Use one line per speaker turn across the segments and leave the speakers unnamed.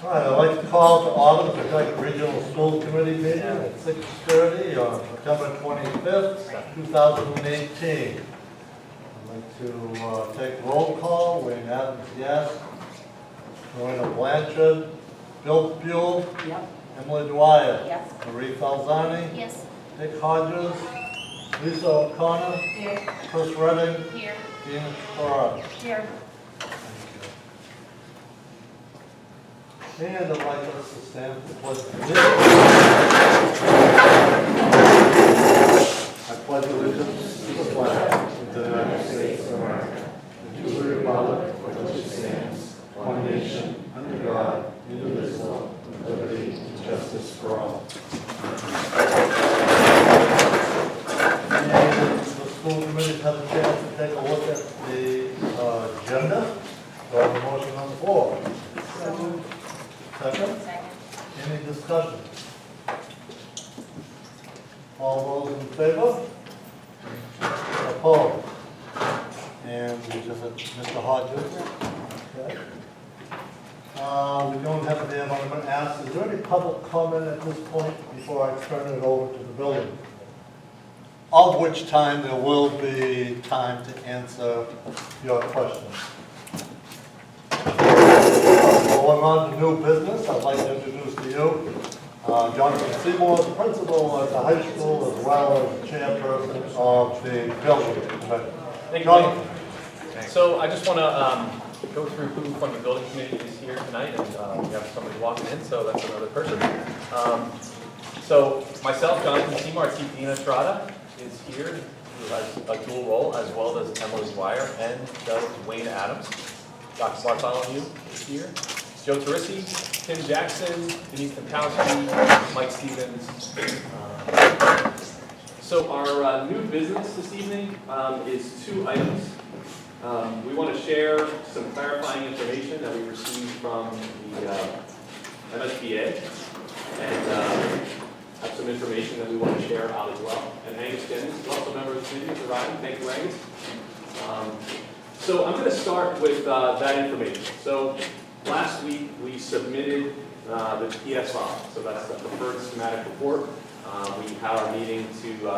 All right, I'd like to call to order the Pentucket Regional School Committee meeting at 6:30 on September 25th, 2018. I'd like to take roll call. Wayne Adams, yes. Joanna Blanchard, Bill Buell,
Yep.
Emily Dwyer,
Yes.
Marie Falzani,
Yes.
Dick Hodges, Lisa O'Connor,
Here.
Chris Redding,
Here.
Dina Torres.
Here.
And I'd like us to stand for the pledge of allegiance. I pledge allegiance to the flag of the United States of America, and to the republic for which it stands, one nation, under God, indivisible, with liberty and justice for all. And the school committee has a chance to take a look at the agenda. Do I have a motion on the floor? Second.
Second.
Any discussion? All those in favor? Opposed? And we just had Mr. Hodges. Okay. We don't have any, I'm going to ask, is there any public comment at this point before I turn it over to the building? Of which time there will be time to answer your questions. Going on to new business, I'd like to introduce to you Jonathan Seymour, the principal at the high school, as well as the chairperson of the building committee.
Thank you, Jonathan. So I just want to go through who from the building committee is here tonight, and we have somebody walking in, so that's another person. So myself, Jonathan Seymour, I see Dina Estrada is here, who has a dual role, as well as Emily Dwyer, and does Wayne Adams. Dr. Bartholomew is here. Joe Teresi, Tim Jackson, Denise Pankowski, Mike Stevens. So our new business this evening is 2 items. We want to share some clarifying information that we received from the MSBA, and have some information that we want to share out as well. And Angus Jennings is also a member of the committee, is arriving. Thank you, Angus. So I'm going to start with that information. So last week we submitted the PSR, so that's the preferred schematic report. We had our meeting to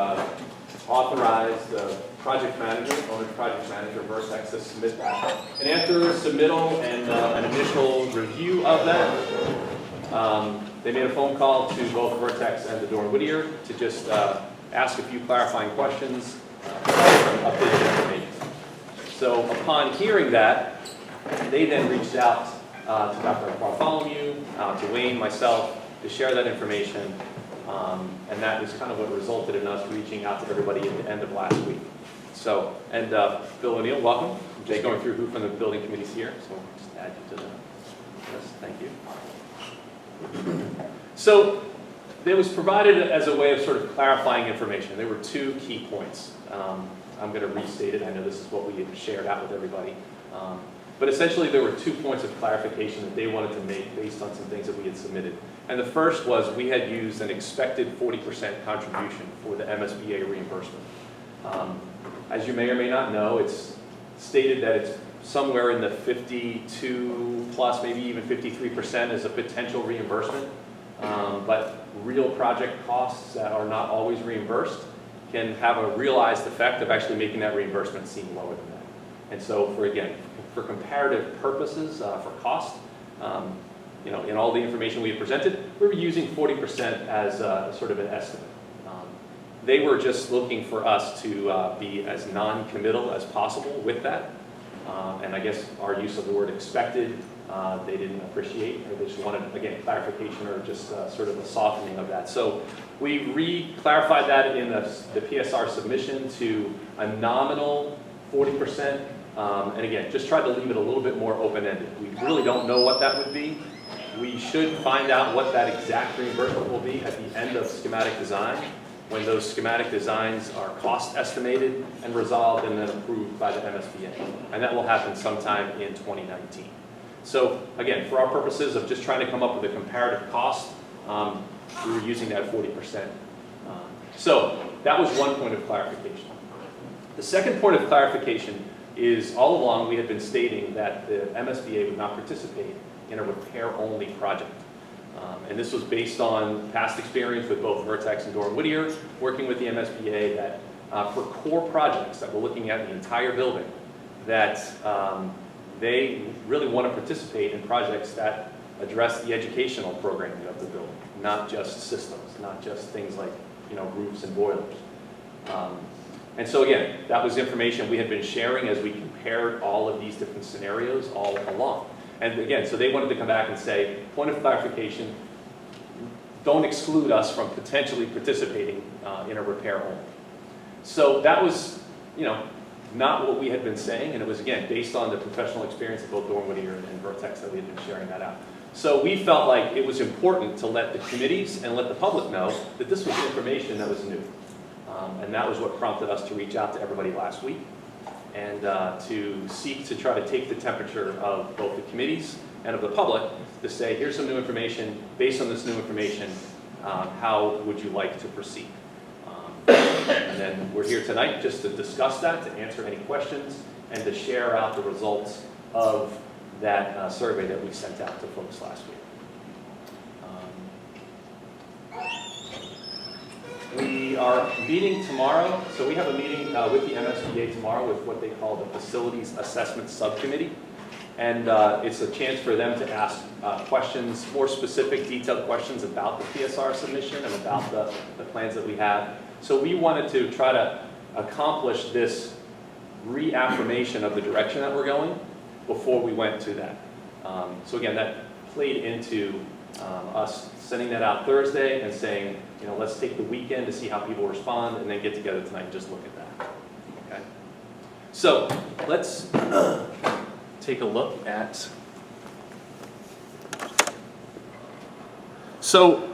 authorize the project manager, owner project manager, Vertex, to submit that. And after submittal and an initial review of that, they made a phone call to both Vertex and the Dorn Whittier to just ask a few clarifying questions, some updated information. So upon hearing that, they then reached out to Dr. Bartholomew, to Wayne, myself, to share that information, and that was kind of what resulted in us reaching out to everybody at the end of last week. So, and Bill O'Neill, welcome. I'm just going through who from the building committee's here, so we'll just add you to the list. Thank you. So, it was provided as a way of sort of clarifying information. There were 2 key points. I'm going to restate it. I know this is what we had shared out with everybody. But essentially, there were 2 points of clarification that they wanted to make based on some things that we had submitted. And the first was we had used an expected 40% contribution for the MSBA reimbursement. As you may or may not know, it's stated that it's somewhere in the 52 plus, maybe even 53% as a potential reimbursement. But real project costs that are not always reimbursed can have a realized effect of actually making that reimbursement seem lower than that. And so for comparative purposes, for cost, in all the information we had presented, we were using 40% as sort of an estimate. They were just looking for us to be as non-committal as possible with that. And I guess our use of the word expected, they didn't appreciate, or they just wanted, again, clarification or just sort of a softening of that. So we re-clarified that in the PSR submission to a nominal 40%. And again, just tried to leave it a little bit more open-ended. We really don't know what that would be. We should find out what that exact reimbursement will be at the end of schematic design, when those schematic designs are cost estimated and resolved and then approved by the MSBA. And that will happen sometime in 2019. So again, for our purposes of just trying to come up with a comparative cost, we were using that 40%. So that was one point of clarification. The second point of clarification is all along we had been stating that the MSBA would not participate in a repair-only project. And this was based on past experience with both Vertex and Doran Whittier, working with the MSBA, that for core projects that we're looking at the entire building, that they really want to participate in projects that address the educational programming of the building, not just systems, not just things like, roofs and boilers. And so again, that was information we had been sharing as we compared all of these different scenarios all along. And again, so they wanted to come back and say, point of clarification, don't exclude us from potentially participating in a repair only. So that was, not what we had been saying, and it was, again, based on the professional experience of both Doran Whittier and Vertex that we had been sharing that out. So we felt like it was important to let the committees and let the public know that this was information that was new. And that was what prompted us to reach out to everybody last week and to seek to try to take the temperature of both the committees and of the public to say, here's some new information. Based on this new information, how would you like to proceed? And then we're here tonight just to discuss that, to answer any questions, and to share out the results of that survey that we sent out to folks last week. We are meeting tomorrow, so we have a meeting with the MSBA tomorrow with what they call the Facilities Assessment Subcommittee. And it's a chance for them to ask questions, more specific, detailed questions about the PSR submission and about the plans that we have. So we wanted to try to accomplish this reaffirmation of the direction that we're going before we went to that. So again, that played into us sending that out Thursday and saying, let's take the weekend to see how people respond and then get together tonight and just look at that. Okay? So let's take a look at. So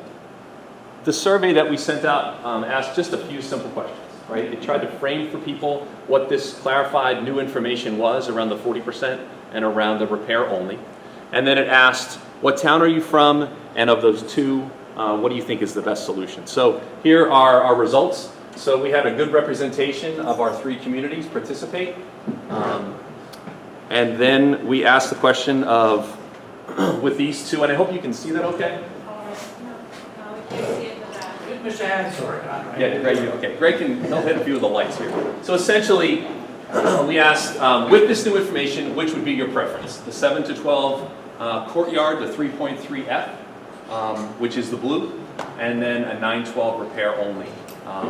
the survey that we sent out asked just a few simple questions, right? It tried to frame for people what this clarified new information was around the 40% and around the repair only. And then it asked, what town are you from? And of those two, what do you think is the best solution? So here are our results. So we had a good representation of our three communities participate. And then we asked the question of, with these two, and I hope you can see that okay?
No, we can't see it in the back.
Mr. Hansard.
Yeah, Greg, okay. Greg he'll hit a few of the lights here. So essentially, we asked, with this new information, which would be your preference? The 7 to 12 courtyard, the 3.3F, which is the blue, and then a 9-12 repair only,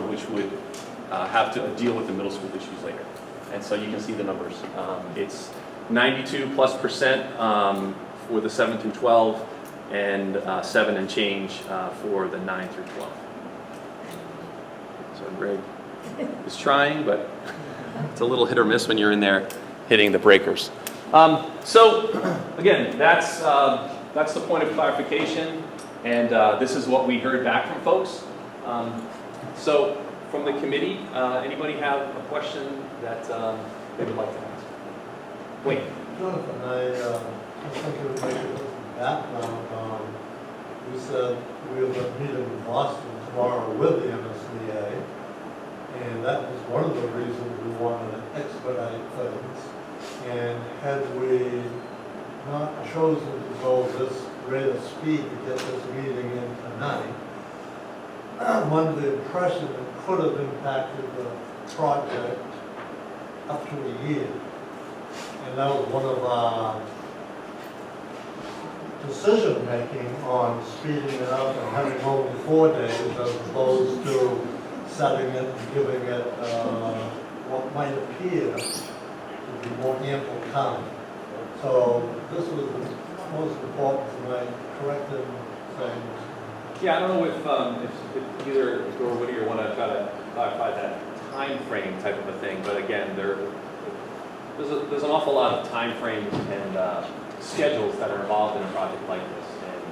which would have to deal with the middle school issues later. And so you can see the numbers. It's 92+% for the 7 through 12, and 7 and change for the 9 through 12. So Greg is trying, but it's a little hit or miss when you're in there hitting the breakers. So again, that's the point of clarification, and this is what we heard back from folks. So from the committee, anybody have a question that they would like to ask? Wait.
Jonathan, I think it would make a little background. We said we were meeting in Boston tomorrow with the MSBA, and that was one of the reasons we wanted to expedite things. And had we not chosen to go this rate of speed to get this meeting in tonight, I'm under the impression it could have impacted the project up to a year. And that was one of our decision-making on speeding it up and having only 4 days as opposed to setting it and giving it what might appear to be more ample time. So this was the most important tonight, correct in saying.
Yeah, I don't know if either Doran Whittier want to try to clarify that time frame type of a thing, but again, there's an awful lot of time frames and schedules that are involved in a project like this, and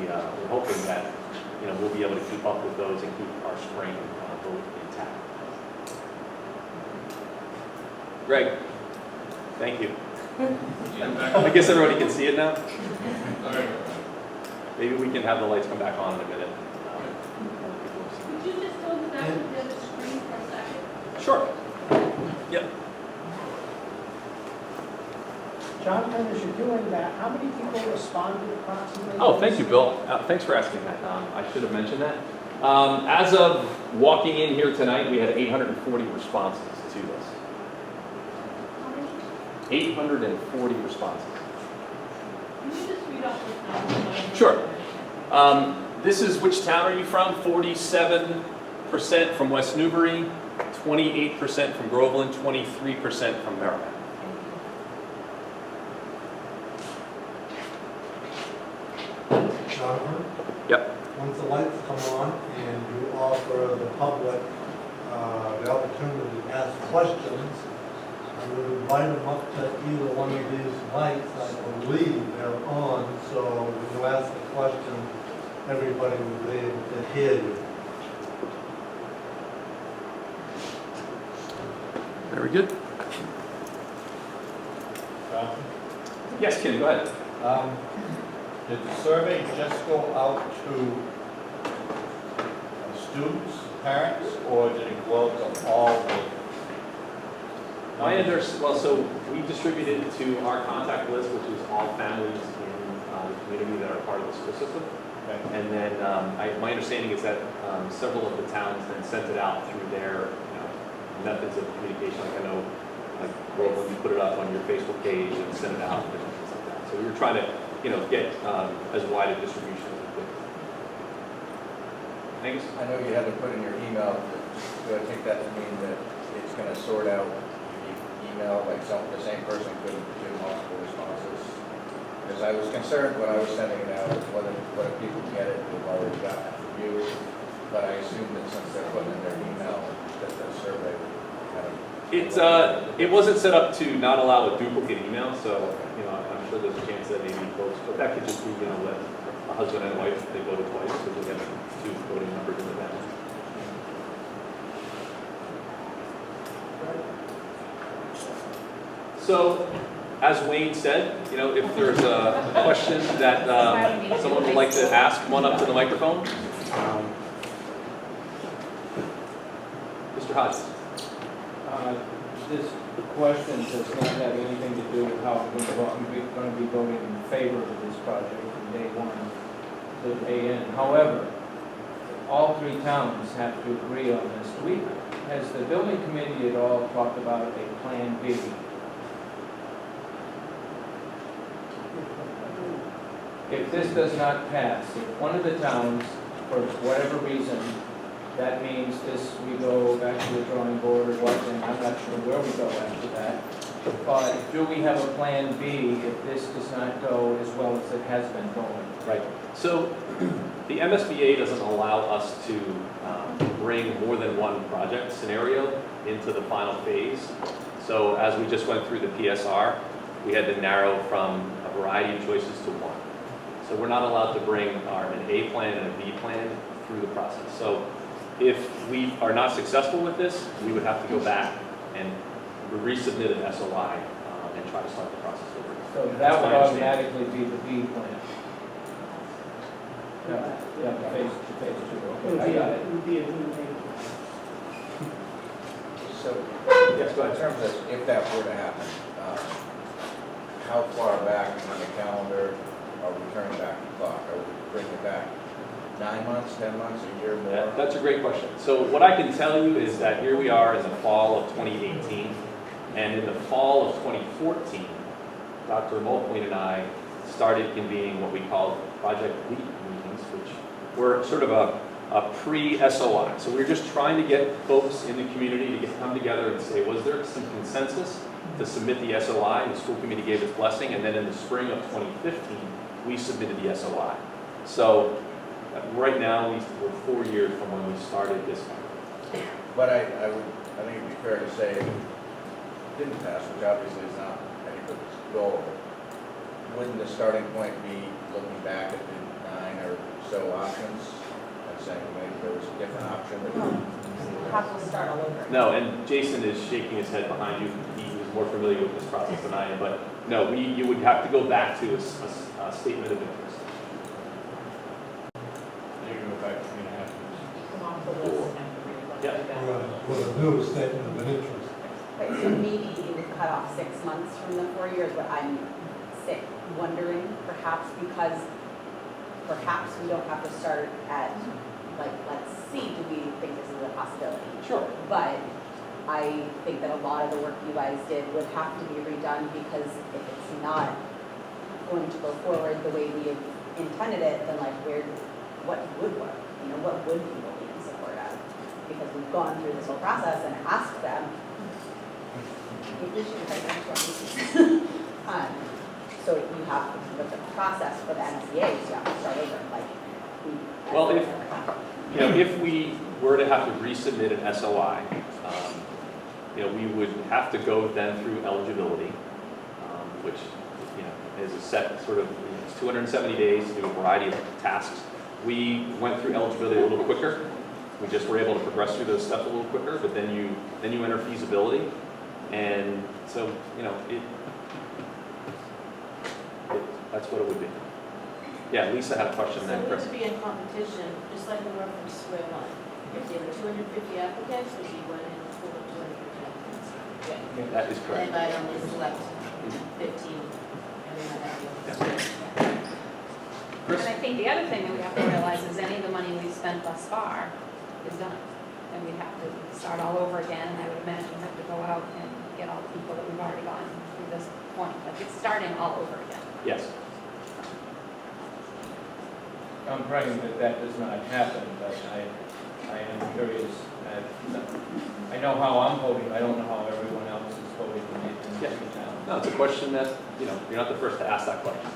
we're hoping that we'll be able to keep up with those and keep our spring vote intact. Greg, thank you. I guess everybody can see it now. Maybe we can have the lights come back on in a minute.
Would you just go back to the other screen for a second?
Sure. Yep.
Jonathan, as you're doing that, how many people responded approximately?
Oh, thank you, Bill. Thanks for asking that. I should have mentioned that. As of walking in here tonight, we had 840 responses to this.
How many?
840 responses.
Can you just read off the numbers?
Sure. This is, which town are you from? 47% from West Newbury, 28% from Groveland, 23% from Merrimack.
Jonathan?
Yep.
Once the lights come on and you offer the public the opportunity to ask questions, I would invite them up to either one of these lights. I believe they're on, so when you ask the question, everybody will be able to hear you.
Very good. Yes, Ken, go ahead.
Did the survey just go out to students, parents, or did it go out to all the?
Well, so we distributed it to our contact list, which is all families in the community that are part of the school system.
Okay.
And then my understanding is that several of the towns then sent it out through their methods of communication. Like I know, like Groveland, you put it up on your Facebook page and send it out and different things like that. So we were trying to, get as wide a distribution as we could. Thanks.
I know you had to put in your email, do I take that to mean that it's going to sort out the email, like the same person couldn't do multiple responses? Because I was concerned when I was sending it out, whether people get it, who've already gotten it from you, but I assume that since they're putting in their email, that the survey would kind of...
It wasn't set up to not allow a duplicate email, so I'm sure there's a chance that maybe folks, but that could just be that a husband and wife, they voted twice because we have two voting members in the family. So, as Wayne said, if there's a question that someone would like to ask, come on up to the microphone. Mr. Hodges.
This question does not have anything to do with how I'm going to be voting in favor of this project from day one to day end. However, all three towns have to agree on this. Has the building committee at all talked about a plan B? If this does not pass, if one of the towns, for whatever reason, that means we go back to the drawing board or what, and I'm not sure where we go after that. But do we have a plan B if this does not go as well as it has been going?
Right. So the MSBA doesn't allow us to bring more than one project scenario into the final phase. So as we just went through the PSR, we had to narrow from a variety of choices to one. So we're not allowed to bring an A plan and a B plan through the process. So if we are not successful with this, we would have to go back and resubmit an SOI and try to start the process over.
So that would automatically be the B plan. Yeah, phase two. Okay, I got it.
It would be a new name.
So,
Yes, go
in
ahead.
terms of if that were to happen, how far back on the calendar are we turning back the clock? Are we bringing it back 9 months, 10 months, a year more?
That's a great question. So what I can tell you is that here we are in the fall of 2018, and in the fall of 2014, Dr. Mulqueen and I started convening what we called Project LEAP meetings, which were sort of a pre-SOI. So we were just trying to get folks in the community to come together and say, was there some consensus to submit the SOI? And the school committee gave its blessing, and then in the spring of 2015, we submitted the SOI. So right now, we're 4 years from when we started this one.
But I think it'd be fair to say if it didn't pass, which obviously is not anybody's goal. Wouldn't the starting point be looking back at the 9 or so options and saying maybe there was a different option?
Have to start all over.
No, and Jason is shaking his head behind you. He was more familiar with this process than I am, but no, you would have to go back to a statement of interest.
You can go back 3.5 years.
Come off the list and have to read.
Yeah.
With a new statement of an interest.
Right, so maybe being cut off 6 months from the 4 years, but I'm wondering, perhaps because perhaps we don't have to start at, like, let's see, do we think this is a possibility?
Sure.
But I think that a lot of the work you guys did would have to be redone, because if it's not going to go forward the way we had intended it, then like what would work? You know, what would people be in support of? Because we've gone through this whole process and asked them. We should have done that. So you have to, with the process for the NCAs, you have to start over, like.
Well, if we were to have to resubmit an SOI, we would have to go then through eligibility, which, is a set sort of, it's 270 days to do a variety of tasks. We went through eligibility a little quicker. We just were able to progress through those steps a little quicker, but then you enter feasibility. And so, that's what it would be. Yeah, Lisa had a question
So
then,
we
Chris.
would be in competition, just like we were from square one. If there were 250 applicants, we'd be one in a pool of 250 applicants. Yeah.
That is
And
correct.
then I'd only select 15, and then I'd have
Chris?
And I think the other thing that we have to realize is any of the money we've spent thus far is done. And we have to start all over again, and I would imagine we have to go out and get all the people that we've already gotten through this point. Like, it's starting all over again.
Yes.
I'm praying that that does not happen, but I am curious. I know how I'm voting, I don't know how everyone else is voting in the town.
No, it's a question that, you're not the first to ask that question.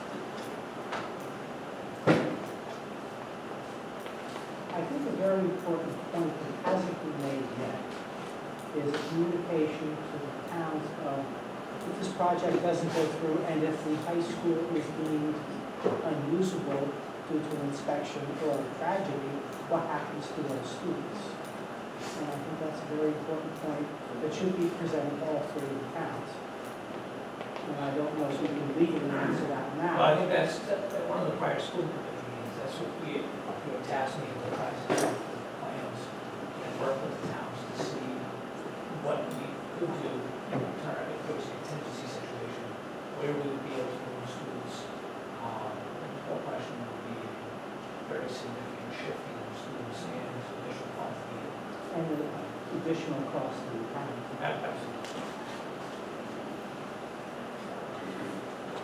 I think a very important point that hasn't been made yet is communication to the towns of, if this project doesn't go through and if the high school is deemed unusable due to an inspection or a tragedy, what happens to those students? And I think that's a very important point that should be presented to all three of the towns. And I don't know if we can legally answer that now.
Well, I think that's one of the prior school committee meetings, that's what we were tasked me with, trying to do plans and work with the towns to see what we could do in return if there was a contingency situation, where we would be able to move students. The whole question would be very significant shifting of students and additional funds needed.
And the additional cost to the town.
Absolutely.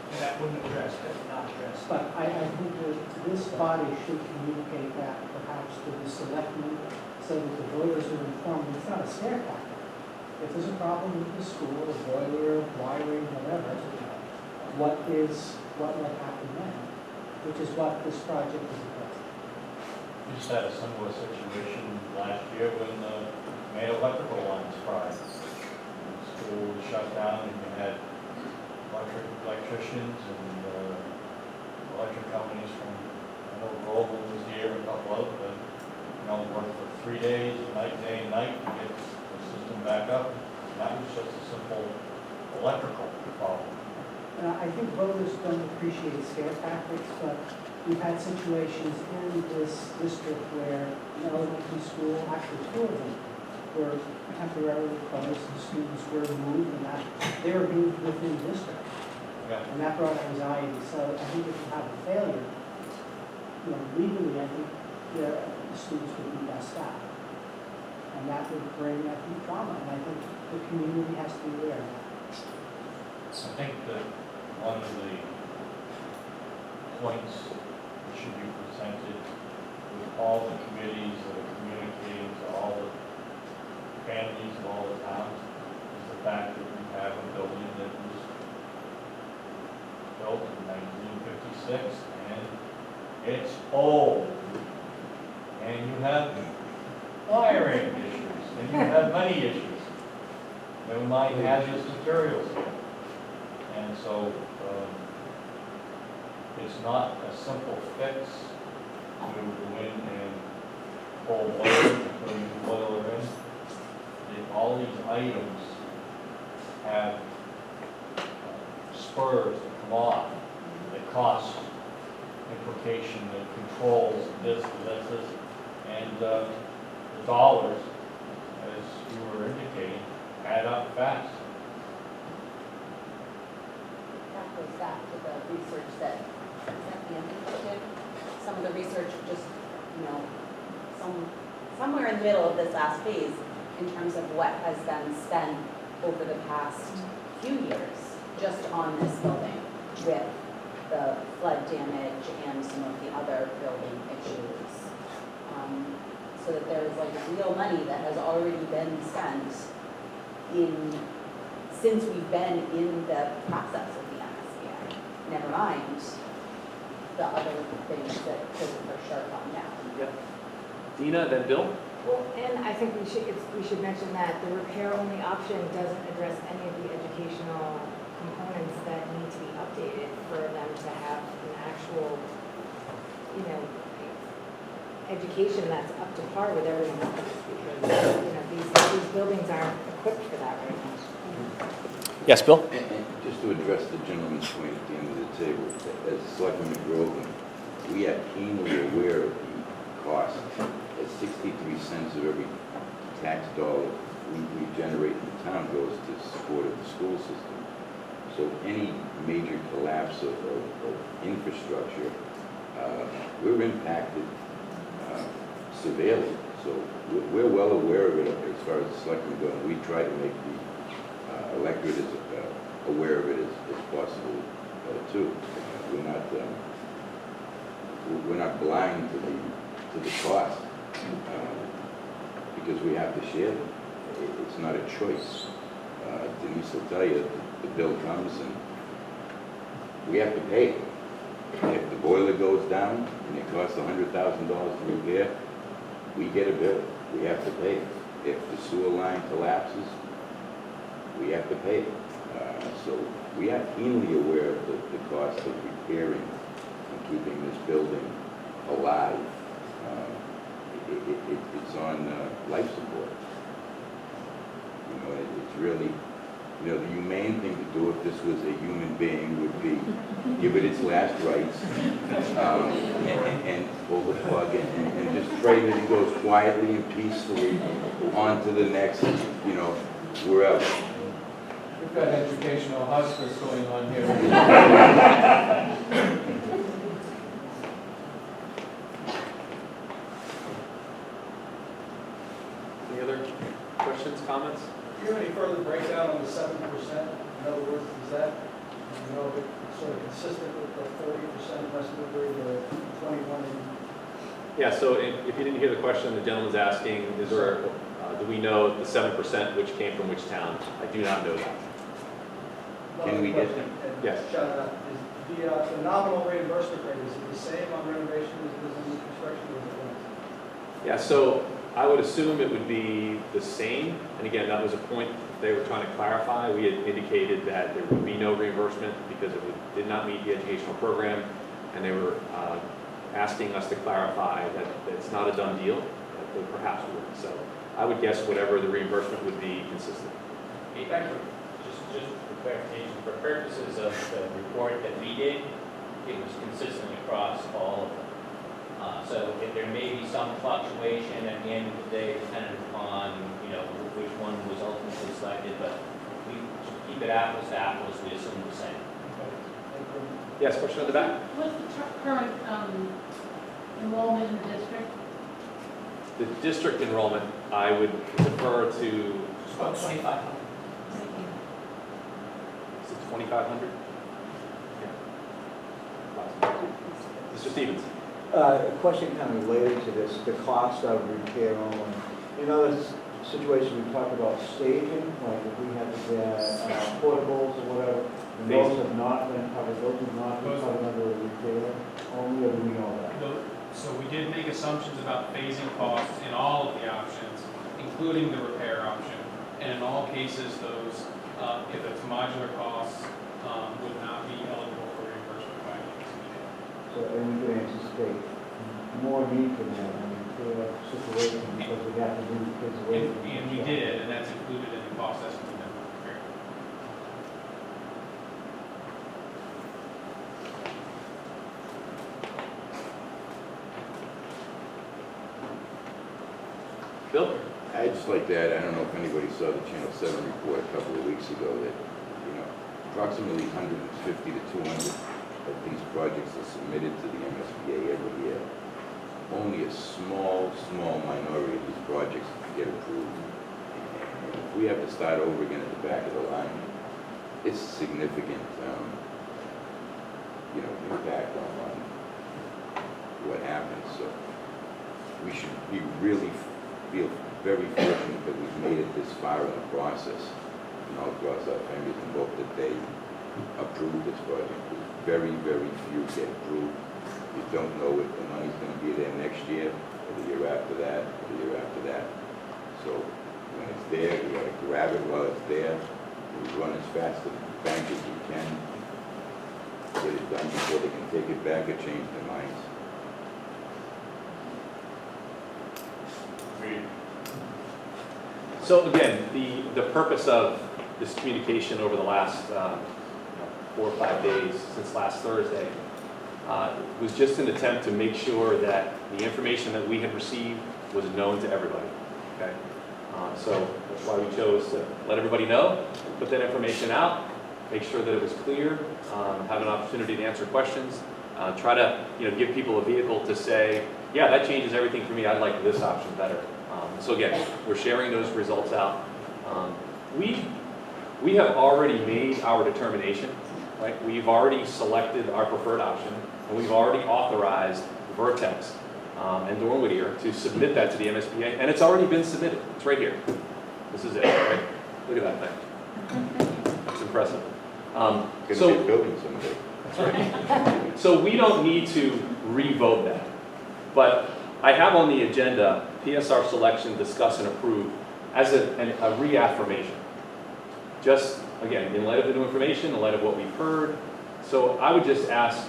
And that wouldn't address, that would not address.
But I think that this body should communicate that perhaps to the selectmen so that the voters are informed. It's not a scare tactic. If there's a problem with the school, a boiler, wiring, whatever, what will happen then? Which is what this project is about.
We just had a similar situation last year when the main electrical lines fried. The school was shut down and you had electricians and electric companies from, I know Global was here, a couple of them, worked for 3 days, day and night to get the system back up. And that was just a simple electrical problem.
I think voters don't appreciate scare tactics, but we've had situations in this district where an elementary school, actually 2 of them, were temporarily closed and students were moved and they were moved within the district.
Yeah.
And that brought anxiety. So I think if you have a failure, legally, I think the students would be best out. And that would bring, I think, trauma. And I think the community has to be aware of that.
I think that one of the points that should be presented with all the committees that are communicating to all the families of all the towns is the fact that we have a building that was built in 1956 and it's old. And you have wiring issues and you have money issues. Never mind hazardous materials. And so it's not a simple fix to go in and pull boiler, put a new boiler in. All these items have spurs that come off, that cost implication, that controls this, and the dollars, as you were indicating, add up fast.
goes back to the research that, is that the end did? Some of the research just, somewhere in the middle of this last phase in terms of what has been spent over the past few years just on this building with the flood damage and some of the other building issues. So that there is like real money that has already been spent since we've been in the process of the MSBA. Never mind the other things that could for sure come down.
Yep. Dina, then Bill?
Well, and I think we should mention that the repair-only option doesn't address any of the educational components that need to be updated for them to have an actual, education that's up to par with everyone else, because, these buildings aren't equipped for that right now.
Yes, Bill?
And just to address the gentleman's point at the end of the table, as Selectman McGrovern, we are keenly aware of the cost. At 63 cents of every tax dollar we generate in the town goes to support of the school system. So any major collapse of infrastructure, we're impacted severely. So we're well aware of it as far as the selectmen go, and we try to make the electorate as aware of it as possible too. We're not blind to the cost because we have to share them. It's not a choice. Denise will tell you, the bill comes and we have to pay. If the boiler goes down and it costs $100,000 to repair, we get a bill. We have to pay. If the sewer line collapses, we have to pay. So we are keenly aware of the cost of repairing and keeping this building alive. It's on life support. It's really, the humane thing to do if this was a human being would be give it its last rites and pull the plug and just trade it and goes quietly and peacefully on to the next, wherever.
We've got educational hospice going on here.
Any other questions, comments?
Do you have any further breakdown on the 7%? In other words, is that, sort of consistent with the 40% West Newbury, the 21 in?
Yeah, so if you didn't hear the question, the gentleman's asking, do we know the 7% which came from which town? I do not know that.
Can we get them?
Yes.
Is the nominal reimbursement rate, is it the same on renovation as it is on new construction, or is it less?
Yeah, so I would assume it would be the same. And again, that was a point they were trying to clarify. We had indicated that there would be no reimbursement because it did not meet the educational program. And they were asking us to clarify that it's not a done deal, that they perhaps would. So I would guess whatever the reimbursement would be consistent.
Thank you.
Just for clarification, for purposes of the report that we did, it was consistent across all of them. So if there may be some fluctuation at the end of the day, depending upon, which one was ultimately selected, but we keep it apples to apples, we assume the same.
Yes, question on the back?
What's the current enrollment in the district?
The district enrollment, I would defer to,
It's about 2,500.
is it 2,500? Yeah. Mr. Stevens?
A question kind of related to this, the cost of repair only. This situation we talked about staging, like if we had to get portables or whatever, and those have not been covered, those have not been covered under repair only, or do we know that?
So we did make assumptions about phasing costs in all of the options, including the repair option. And in all cases, those, if it's modular costs, would not be eligible for reimbursement by the SBA.
So, and we can anticipate more need for that, situation, because we have to move kids away from.
And we did, and that's included in the cost estimate that we prepared.
Bill?
I'd just like to add, I don't know if anybody saw the Channel 7 report a couple of weeks ago that, approximately 150 to 200 of these projects are submitted to the MSBA every year. Only a small minority of these projects get approved. And if we have to start over again at the back of the line, it's significant, impact on what happens. So we should feel very fortunate that we've made it this far in the process. And I'll cross our fingers and hope that they approve this project. Very, very few get approved. You don't know if the money's going to be there next year, or the year after that, or the year after that. So when it's there, you got to grab it while it's there. We run as fast as the bank as we can. Get it done before they can take it back or change their minds.
So again, the purpose of this communication over the last 4 or 5 days, since last Thursday, was just an attempt to make sure that the information that we had received was known to everybody, okay? So that's why we chose to let everybody know, put that information out, make sure that it was clear, have an opportunity to answer questions, try to give people a vehicle to say, yeah, that changes everything for me, I'd like this option better. So again, we're sharing those results out. We have already made our determination, right? We've already selected our preferred option, and we've already authorized Vertex and Doran Whittier to submit that to the MSBA, and it's already been submitted. It's right here. This is it, right? Look at that thing. That's impressive.
Gonna be building someday.
That's right. So we don't need to re-vote that, but I have on the agenda PSR selection, discuss and approve as a reaffirmation. Just, again, in light of the new information, in light of what we've heard. So I would just ask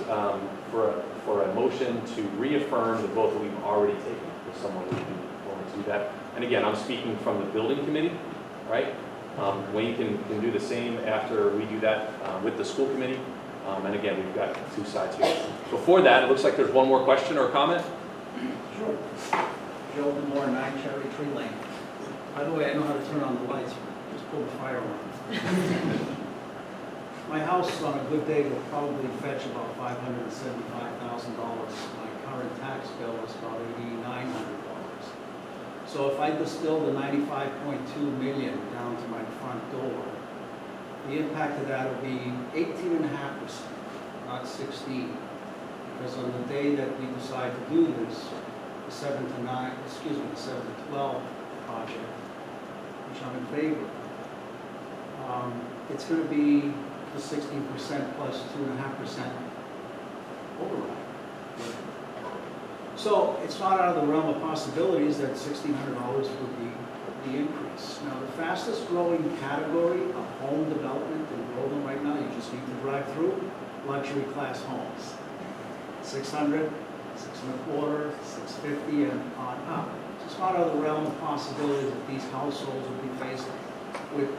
for a motion to reaffirm the vote that we've already taken, if someone would be willing to do that. And again, I'm speaking from the building committee, right? Wayne can do the same after we do that with the school committee. And again, we've got two sides here. Before that, it looks like there's one more question or comment.
Sure. Joe Demore, 9 Cherry Tree Lane. By the way, I know how to turn on the lights, just pull the fire on. My house on a good day will probably fetch about $575,000. My current tax bill is about $8,900. So if I distill the 95.2 million down to my front door, the impact of that will be 18.5%, not 16. Because on the day that we decide to do this, the 7 to 12 project, which I'm in favor of, it's going to be the 16% plus 2.5% override. So it's not out of the realm of possibilities that $1,600 would be the increase. Now, the fastest growing category of home development in Groveland right now, you just need to drive through, luxury class homes. 600, 625, 650, and on up. It's not out of the realm of possibility that these households will be faced with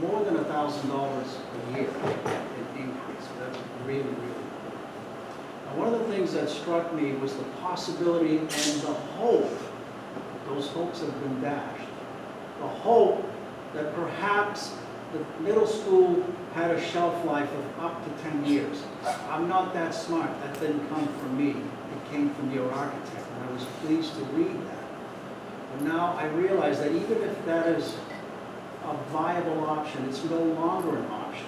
more than $1,000 a year in increase. That's really, really important. Now, one of the things that struck me was the possibility and the hope, those hopes have been dashed, the hope that perhaps the middle school had a shelf life of up to 10 years. I'm not that smart. That didn't come from me. It came from your architect, and I was pleased to read that. But now I realize that even if that is a viable option, it's no longer an option.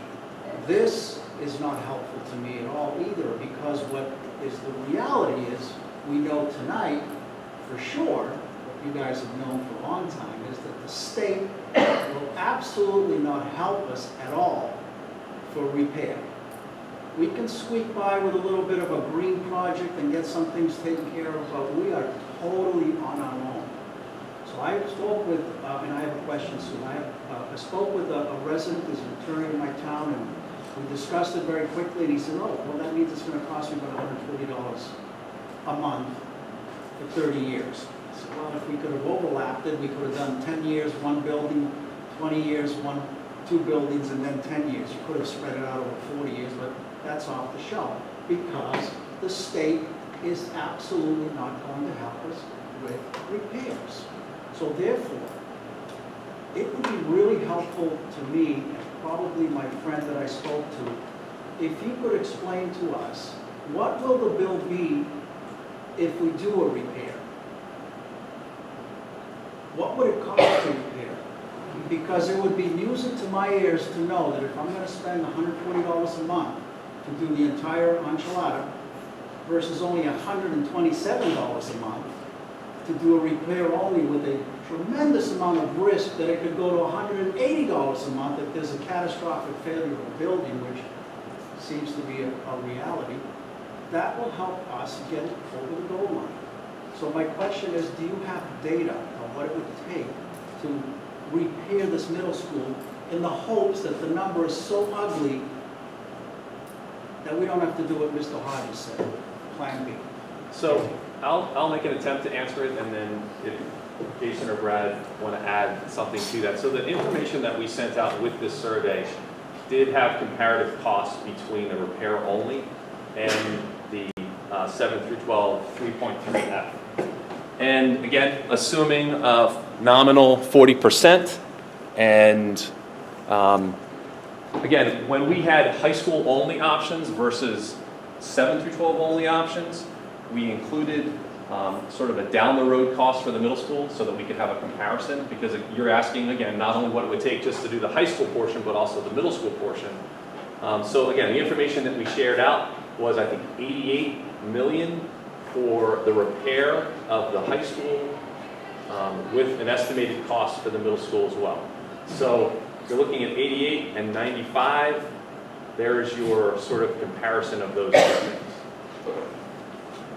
This is not helpful to me at all either, because what is the reality is, we know tonight for sure, what you guys have known for a long time, is that the state will absolutely not help us at all for repair. We can squeak by with a little bit of a green project and get some things taken care of, but we are totally on our own. So I spoke with, and I have a question soon, I spoke with a resident who's an attorney in my town, and we discussed it very quickly, and he said, oh, well, that means it's going to cost me about $140 a month for 30 years. I said, well, if we could have overlapped it, we could have done 10 years, one building, 20 years, two buildings, and then 10 years. You could have spread it out over 40 years, but that's off the shelf because the state is absolutely not going to help us with repairs. So therefore, it would be really helpful to me probably my friend that I spoke to, if you could explain to us, what will the bill be if we do a repair? What would it cost to repair? Because it would be music to my ears to know that if I'm gonna spend $140 a month to do the entire enchilada versus only $127 a month to do a repair only with a tremendous amount of risk that it could go to $180 a month if there's a catastrophic failure of a building, which seems to be a reality, that will help us get it over the goal line. So my question is, do you have data on what it would take to repair this middle school in the hopes that the number is so ugly that we don't have to do what Mr. Hodges said, Plan B?
So I'll make an attempt to answer it, and then if Jason or Brad want to add something to that. So the information that we sent out with this survey did have comparative costs between the repair only and the 7 through 12 3.3F. And again, assuming nominal 40%, and again, when we had high school only options versus 7 through 12 only options, we included sort of a down the road cost for the middle school so that we could have a comparison, because you're asking again not only what it would take just to do the high school portion but also the middle school portion. So again, the information that we shared out was, I think, 88 million for the repair of the high school, with an estimated cost for the middle school as well. So if you're looking at 88 and 95, there's your sort of comparison of those two things.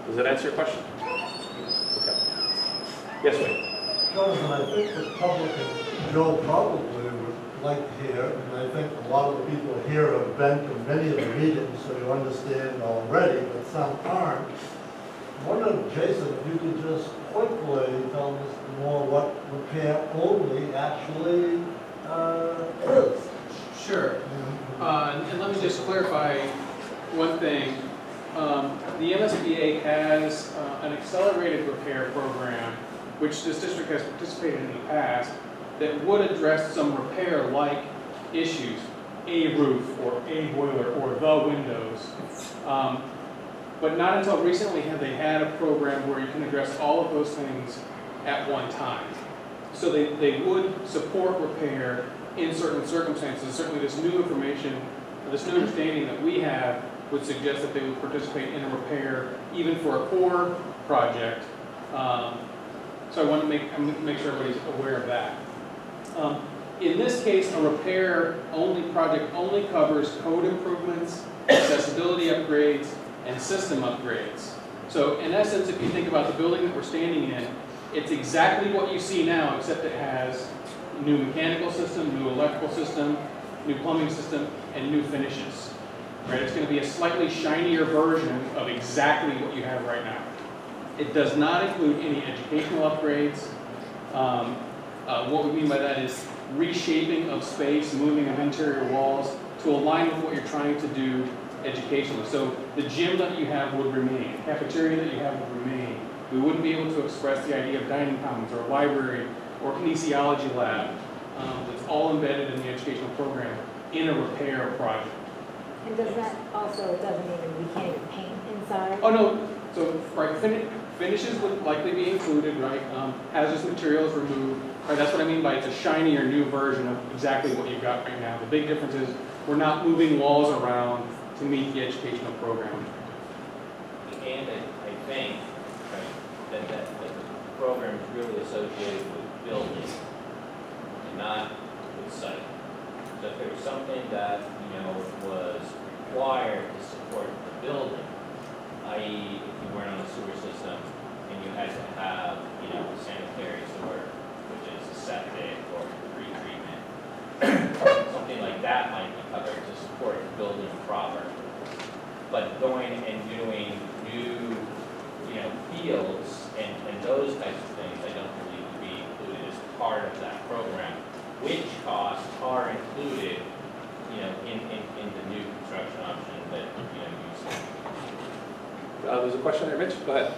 Does that answer your question? Okay. Yes, Wayne?
Jonathan, I think the public and Joe probably would like to hear, and I think a lot of the people here have been to many of the meetings, so you understand already, but some aren't. I wonder, Jason, if you could just quickly tell us more what repair only actually is.
Sure. And let me just clarify one thing. The MSBA has an accelerated repair program, which this district has participated in the past, that would address some repair-like issues, a roof or a boiler or the windows. But not until recently have they had a program where you can address all of those things at one time. So they would support repair in certain circumstances. Certainly this new information, this new understanding that we have would suggest that they would participate in a repair even for a core project. So I want to make sure everybody's aware of that. In this case, a repair only project only covers code improvements, accessibility upgrades, and system upgrades. So in essence, if you think about the building that we're standing in, it's exactly what you see now, except it has new mechanical system, new electrical system, new plumbing system, and new finishes. Right? It's going to be a slightly shinier version of exactly what you have right now. It does not include any educational upgrades. What we mean by that is reshaping of space, moving of interior walls to align with what you're trying to do educationally. So the gym that you have would remain, cafeteria that you have would remain. We wouldn't be able to express the idea of dining commons or a library or kinesiology lab. It's all embedded in the educational program in a repair project.
And does that also, it doesn't even, we can't even paint inside?
Oh, no. So, right, finishes would likely be included, right? Hazardous materials removed. Right, that's what I mean by it's a shinier new version of exactly what you've got right now. The big difference is we're not moving walls around to meet the educational program.
And I think, right, that the program is really associated with building and not with site. So if there was something that, was required to support the building, i.e. if you weren't on a sewer system and you had to have, sanitary sewer, which is a septic or pretreatment, something like that might be covered to support the building proper. But going and doing new, fields and those types of things, I don't believe would be included as part of that program, which costs are included, in the new construction option that, you see.
There's a question there, Mitch, go ahead.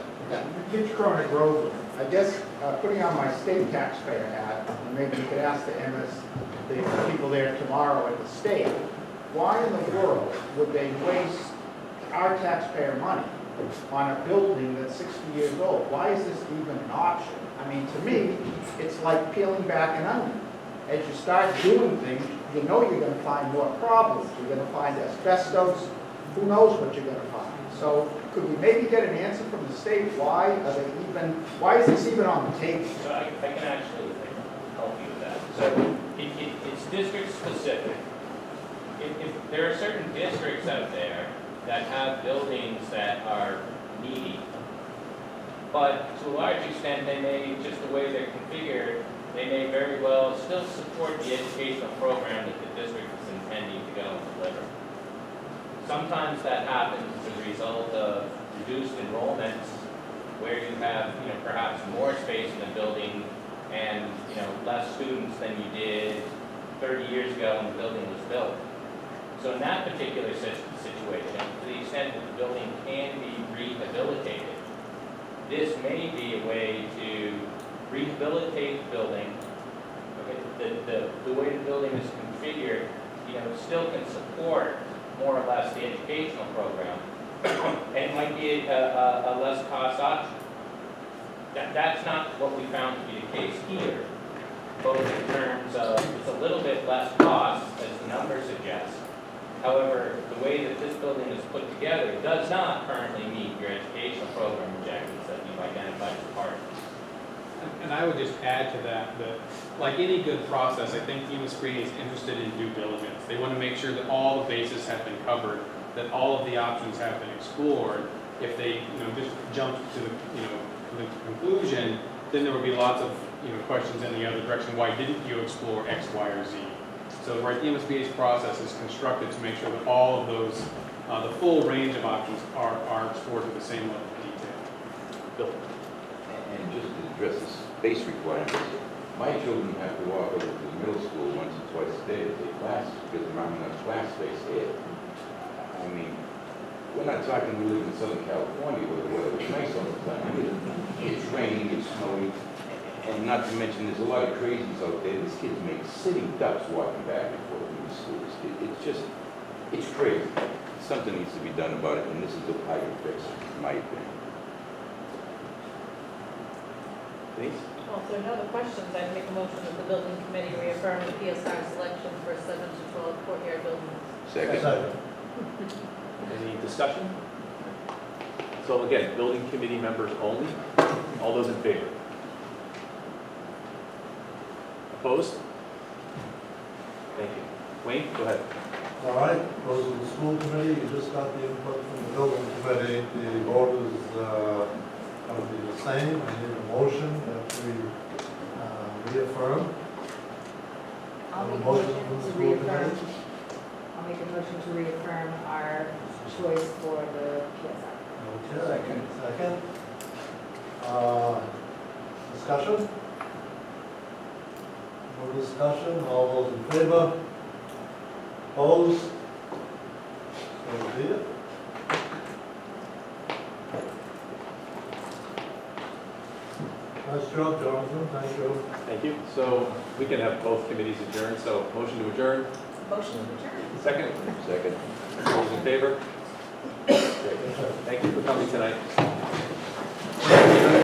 Mitch Cronin, Groveland. I guess, putting on my state taxpayer hat, and maybe you could ask the the people there tomorrow at the state, why in the world would they waste our taxpayer money on a building that's 60 years old? Why is this even an option? I mean, to me, it's like peeling back an onion. As you start doing things, you know you're going to find more problems. You're going to find asbestos. Who knows what you're going to find? So could we maybe get an answer from the state? Why is this even on the table?
So I can actually help you with that. So it's district specific. If there are certain districts out there that have buildings that are needy, but to a large extent, they may, just the way they're configured, they may very well still support the educational program that the district is intending to go and deliver. Sometimes that happens as a result of reduced enrollments, where you have, perhaps more space in the building and, less students than you did 30 years ago when the building was built. So in that particular situation, to the extent that the building can be rehabilitated, this may be a way to rehabilitate the building. Okay, the way the building is configured, still can support more or less the educational program, and it might be a less cost option. That's not what we found to be the case here, both in terms of it's a little bit less cost, as the numbers suggest. However, the way that this building is put together does not currently meet your educational program objectives that you've identified as part of it.
And I would just add to that, like any good process, I think Enos Green is interested in due diligence. They want to make sure that all the bases have been covered, that all of the options have been explored. If they, just jump to the conclusion, then there would be lots of, questions in the other direction. Why didn't you explore X, Y, or Z? So, right, the MSBA's process is constructed to make sure that all of those, the full range of options are explored to the same level of detail.
Bill?
And just to address the space requirements, my children have to walk over to the middle school once or twice a day to take classes because there aren't enough class space here. I mean, we're not talking we live in Southern California where the weather is nice all the time. I mean, it's raining, it's snowing, and not to mention there's a lot of crazies out there. These kids make sitting ducks walking back and forth in the schools. It's crazy. Something needs to be done about it, and this is a how you fix it, in my opinion.
Denise?
Well, if there are no other questions, I'd make a motion that the building committee reaffirm the PSR selection for 7 to 12 courtyard buildings.
Second.
Any discussion? So again, building committee members only. All those in favor? Opposed? Thank you. Wayne, go ahead.
All right, goes to the school committee. You just got the input from the building committee. The vote is going to be the same. I need a motion that we reaffirm.
I'll make a
Motion
motion
from the
to
school
reaffirm,
committee.
I'll make a motion to reaffirm our choice for the PSR.
Okay, second. Discussion? No discussion, all those in favor? Opposed? So be it. Nice job, Jonathan, thank you.
Thank you. So we can have both committees adjourned. So motion to adjourn.
Motion to adjourn.
Second.
Second.
All those in favor? Great. Thank you for coming tonight.